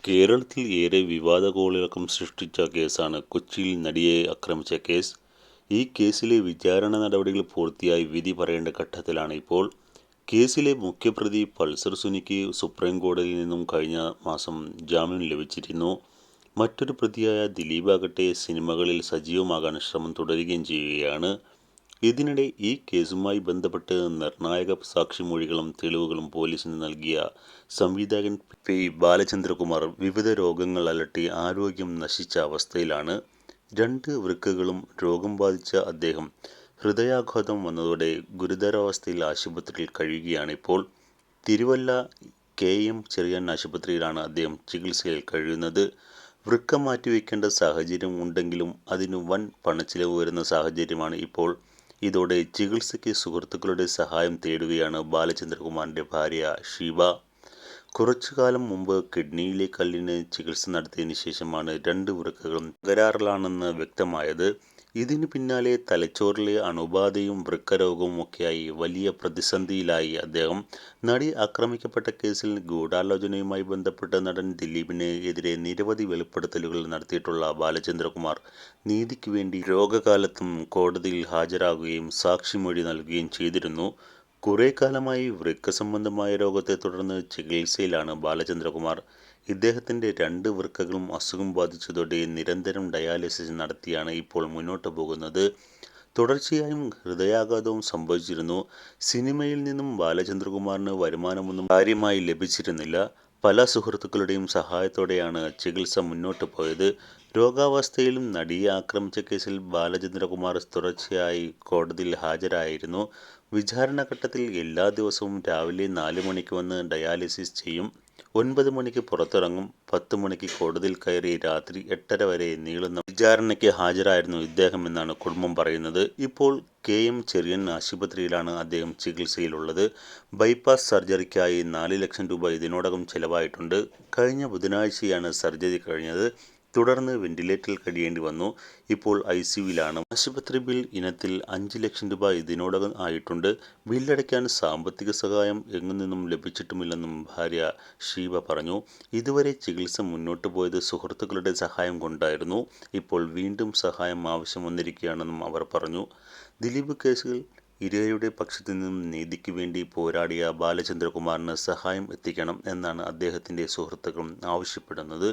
കേരളത്തിൽ ഏറെ വിവാദഗോളിളക്കം സൃഷ്ടിച്ച കേസാണ് കൊച്ചിയിൽ നടിയെ ആക്രമിച്ച കേസ്. ഈ കേസിലെ വിചാരണ നടപടികൾ പൂർത്തിയായി വിധി പറയേണ്ട ഘട്ടത്തിലാണ് ഇപ്പോൾ. കേസിലെ മുഖ്യപ്രതി പൾസർ സുനിക്ക് സുപ്രീം കോടതിയിൽ നിന്നും കഴിഞ്ഞ മാസം ജാമ്യം ലഭിച്ചിരുന്നു. മറ്റൊരു പ്രതിയായ ദിലീപാകട്ടെ സിനിമകളിൽ സജീവമാകാൻ ശ്രമം തുടരുകയും ചെയ്യുകയാണ്. ഇതിനിടെ ഈ കേസുമായി ബന്ധപ്പെട്ട് നിർണായക സാക്ഷിമൊഴികളും തെളിവുകളും പോലീസിന് നൽകിയ സംവിധായകൻ പി ബാലചന്ദ്രകുമാർ വിവിധ രോഗങ്ങൾ അലട്ടി ആരോഗ്യം നശിച്ച അവസ്ഥയിലാണ്. 2 വൃക്കകളും രോഗം ബാധിച്ച അദ്ദേഹം ഹൃദയാഘാതം വന്നതോടെ ഗുരുതരാവസ്ഥയിൽ ആശുപത്രിയിൽ കഴിയുകയാണിപ്പോൾ. തിരുവല്ല KM ചെറിയാൻ ആശുപത്രിയിലാണ് അദ്ദേഹം ചികിത്സയിൽ കഴിയുന്നത്. വൃക്ക മാറ്റിവെക്കേണ്ട സാഹചര്യം ഉണ്ടെങ്കിലും അതിന് വൻ പണച്ചിലവ് വരുന്ന സാഹചര്യമാണ് ഇപ്പോൾ. ഇതോടെ ചികിത്സയ്ക്ക് സുഹൃത്തുക്കളുടെ സഹായം തേടുകയാണ് ബാലചന്ദ്രകുമാറിന്റെ ഭാര്യ ഷീബ. കുറച്ചുകാലം മുമ്പ് കിഡ്നിയിലെ കല്ലിന് ചികിത്സ നടത്തിയതിനു ശേഷമാണ് 2 വൃക്കകളും തകരാറിലാണെന്ന് വ്യക്തമായത്. ഇതിനു പിന്നാലെ തലച്ചോറിലെ അണുബാധയും വൃക്കരോഗവും ഒക്കെയായി വലിയ പ്രതിസന്ധിയിലായി അദ്ദേഹം. നടി ആക്രമിക്കപ്പെട്ട കേസിൽ ഗൂഢാലോചനയുമായി ബന്ധപ്പെട്ട നടൻ ദിലീപിന് എതിരെ നിരവധി വെളിപ്പെടുത്തലുകൾ നടത്തിയിട്ടുള്ള ബാലചന്ദ്രകുമാർ നീതിക്ക് വേണ്ടി രോഗകാലത്തും കോടതിയിൽ ഹാജരാകുകയും സാക്ഷിമൊഴി നൽകുകയും ചെയ്തിരുന്നു. കുറെ കാലമായി വൃക്ക സംബന്ധമായ രോഗത്തെ തുടർന്ന് ചികിത്സയിലാണ് ബാലചന്ദ്രകുമാർ. ഇദ്ദേഹത്തിന്റെ 2 വൃക്കകളും അസുഖം ബാധിച്ചതോടെ നിരന്തരം ഡയാലിസിസ് നടത്തിയാണ് ഇപ്പോൾ മുന്നോട്ട് പോകുന്നത്. തുടർച്ചയായും ഹൃദയാഘാതവും സംഭവിച്ചിരുന്നു. സിനിമയിൽ നിന്നും ബാലചന്ദ്രകുമാറിന് വരുമാനമൊന്നും കാര്യമായി ലഭിച്ചിരുന്നില്ല. പല സുഹൃത്തുക്കളുടെയും സഹായത്തോടെയാണ് ചികിത്സ മുന്നോട്ട് പോയത്. രോഗാവസ്ഥയിലും നടിയെ ആക്രമിച്ച കേസിൽ ബാലചന്ദ്രകുമാർ തുടർച്ചയായി കോടതിയിൽ ഹാജരായിരുന്നു. വിചാരണ ഘട്ടത്തിൽ എല്ലാ ദിവസവും രാവിലെ 4 മണിക്ക് വന്ന് ഡയാലിസിസ് ചെയ്യും. 9 മണിക്ക് പുറത്തിറങ്ങും. 10 മണിക്ക് കോടതിയിൽ കയറി രാത്രി 8:30 വരെ നീളുന്ന വിചാരണയ്ക്ക് ഹാജരായിരുന്നു ഇദ്ദേഹം എന്നാണ് കുടുംബം പറയുന്നത്. ഇപ്പോൾ KM ചെറിയാൻ ആശുപത്രിയിലാണ് അദ്ദേഹം ചികിത്സയിലുള്ളത്. ബൈപ്പാസ് സർജറിക്കായി 4 ലക്ഷം രൂപ ഇതിനോടകം ചെലവായിട്ടുണ്ട്. കഴിഞ്ഞ ബുധനാഴ്ചയാണ് സർജറി കഴിഞ്ഞത്. തുടർന്ന് വെന്റിലേറ്ററിൽ കഴിയേണ്ടി വന്നു. ഇപ്പോൾ ICUവിലാണ്. ആശുപത്രി ബിൽ ഇനത്തിൽ 5 ലക്ഷം രൂപ ഇതിനോടകം ആയിട്ടുണ്ട്. ബില്ലടയ്ക്കാൻ സാമ്പത്തിക സഹായം എങ്ങു നിന്നും ലഭിച്ചിട്ടുമില്ലെന്നും ഭാര്യ ഷീബ പറഞ്ഞു. ഇതുവരെ ചികിത്സ മുന്നോട്ട് പോയത് സുഹൃത്തുക്കളുടെ സഹായം കൊണ്ടായിരുന്നു. ഇപ്പോൾ വീണ്ടും സഹായം ആവശ്യം വന്നിരിക്കുകയാണെന്നും അവർ പറഞ്ഞു. ദിലീപ് കേസിൽ ഇരയുടെ പക്ഷത്തു നിന്നും നീതിക്ക് വേണ്ടി പോരാടിയ ബാലചന്ദ്രകുമാറിന് സഹായം എത്തിക്കണം എന്നാണ് അദ്ദേഹത്തിന്റെ സുഹൃത്തുക്കളും ആവശ്യപ്പെടുന്നത്.